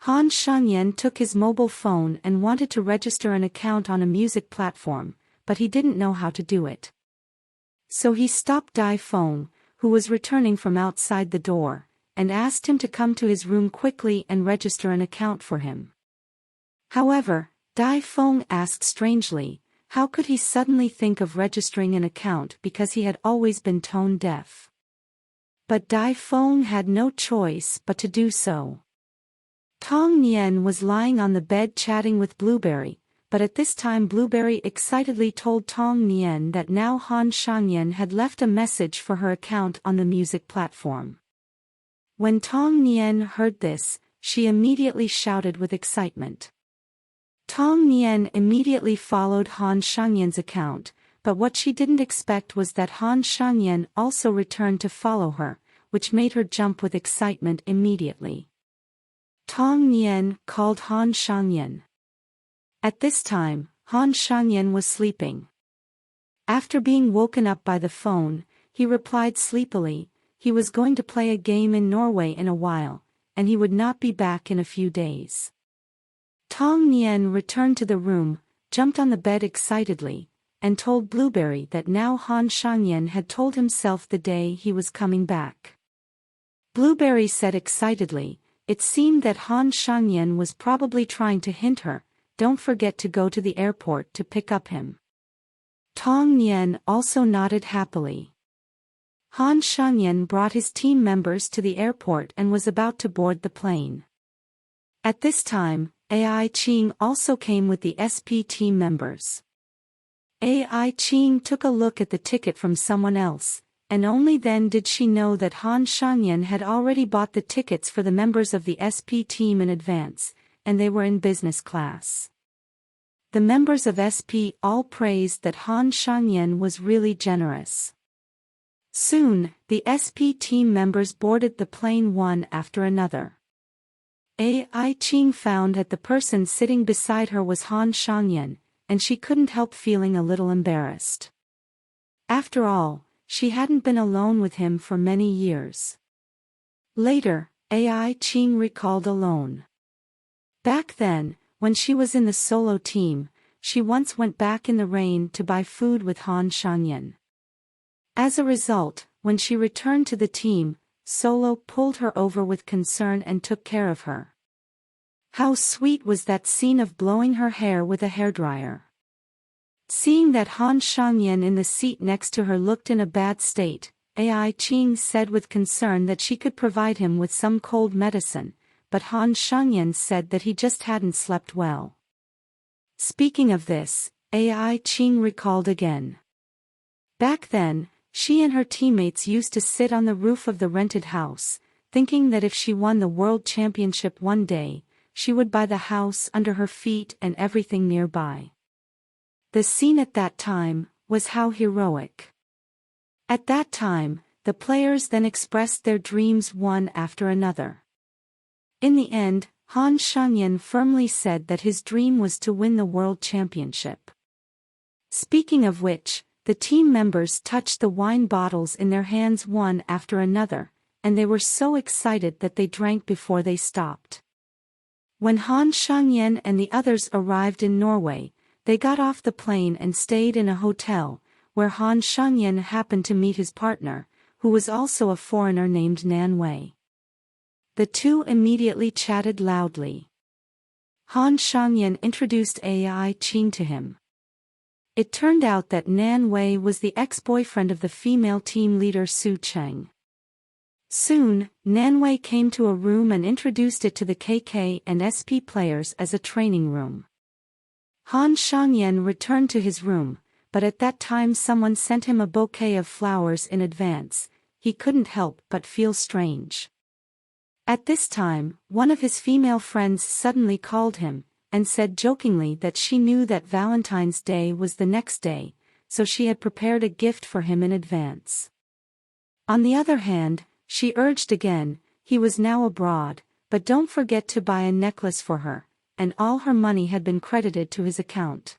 Han Shangyan took his mobile phone and wanted to register an account on a music platform, but he didn't know how to do it. So he stopped Dai Feng, who was returning from outside the door, and asked him to come to his room quickly and register an account for him. However, Dai Feng asked strangely, how could he suddenly think of registering an account because he had always been tone deaf? But Dai Feng had no choice but to do so. Tong Nian was lying on the bed chatting with Blueberry, but at this time Blueberry excitedly told Tong Nian that now Han Shangyan had left a message for her account on the music platform. When Tong Nian heard this, she immediately shouted with excitement. Tong Nian immediately followed Han Shangyan's account, but what she didn't expect was that Han Shangyan also returned to follow her, which made her jump with excitement immediately. Tong Nian called Han Shangyan. At this time, Han Shangyan was sleeping. After being woken up by the phone, he replied sleepily, he was going to play a game in Norway in a while, and he would not be back in a few days. Tong Nian returned to the room, jumped on the bed excitedly, and told Blueberry that now Han Shangyan had told himself the day he was coming back. Blueberry said excitedly, it seemed that Han Shangyan was probably trying to hint her, don't forget to go to the airport to pick up him. Tong Nian also nodded happily. Han Shangyan brought his team members to the airport and was about to board the plane. At this time, Ai Ching also came with the SP team members. Ai Ching took a look at the ticket from someone else, and only then did she know that Han Shangyan had already bought the tickets for the members of the SP team in advance, and they were in business class. The members of SP all praised that Han Shangyan was really generous. Soon, the SP team members boarded the plane one after another. Ai Ching found that the person sitting beside her was Han Shangyan, and she couldn't help feeling a little embarrassed. After all, she hadn't been alone with him for many years. Later, Ai Ching recalled alone. Back then, when she was in the solo team, she once went back in the rain to buy food with Han Shangyan. As a result, when she returned to the team, Solo pulled her over with concern and took care of her. How sweet was that scene of blowing her hair with a hairdryer. Seeing that Han Shangyan in the seat next to her looked in a bad state, Ai Ching said with concern that she could provide him with some cold medicine, but Han Shangyan said that he just hadn't slept well. Speaking of this, Ai Ching recalled again. Back then, she and her teammates used to sit on the roof of the rented house, thinking that if she won the world championship one day, she would buy the house under her feet and everything nearby. The scene at that time was how heroic. At that time, the players then expressed their dreams one after another. In the end, Han Shangyan firmly said that his dream was to win the world championship. Speaking of which, the team members touched the wine bottles in their hands one after another, and they were so excited that they drank before they stopped. When Han Shangyan and the others arrived in Norway, they got off the plane and stayed in a hotel, where Han Shangyan happened to meet his partner, who was also a foreigner named Nan Wei. The two immediately chatted loudly. Han Shangyan introduced Ai Ching to him. It turned out that Nan Wei was the ex-boyfriend of the female team leader Su Cheng. Soon, Nan Wei came to a room and introduced it to the KK and SP players as a training room. Han Shangyan returned to his room, but at that time someone sent him a bouquet of flowers in advance. He couldn't help but feel strange. At this time, one of his female friends suddenly called him, and said jokingly that she knew that Valentine's Day was the next day, so she had prepared a gift for him in advance. On the other hand, she urged again, he was now abroad, but don't forget to buy a necklace for her, and all her money had been credited to his account.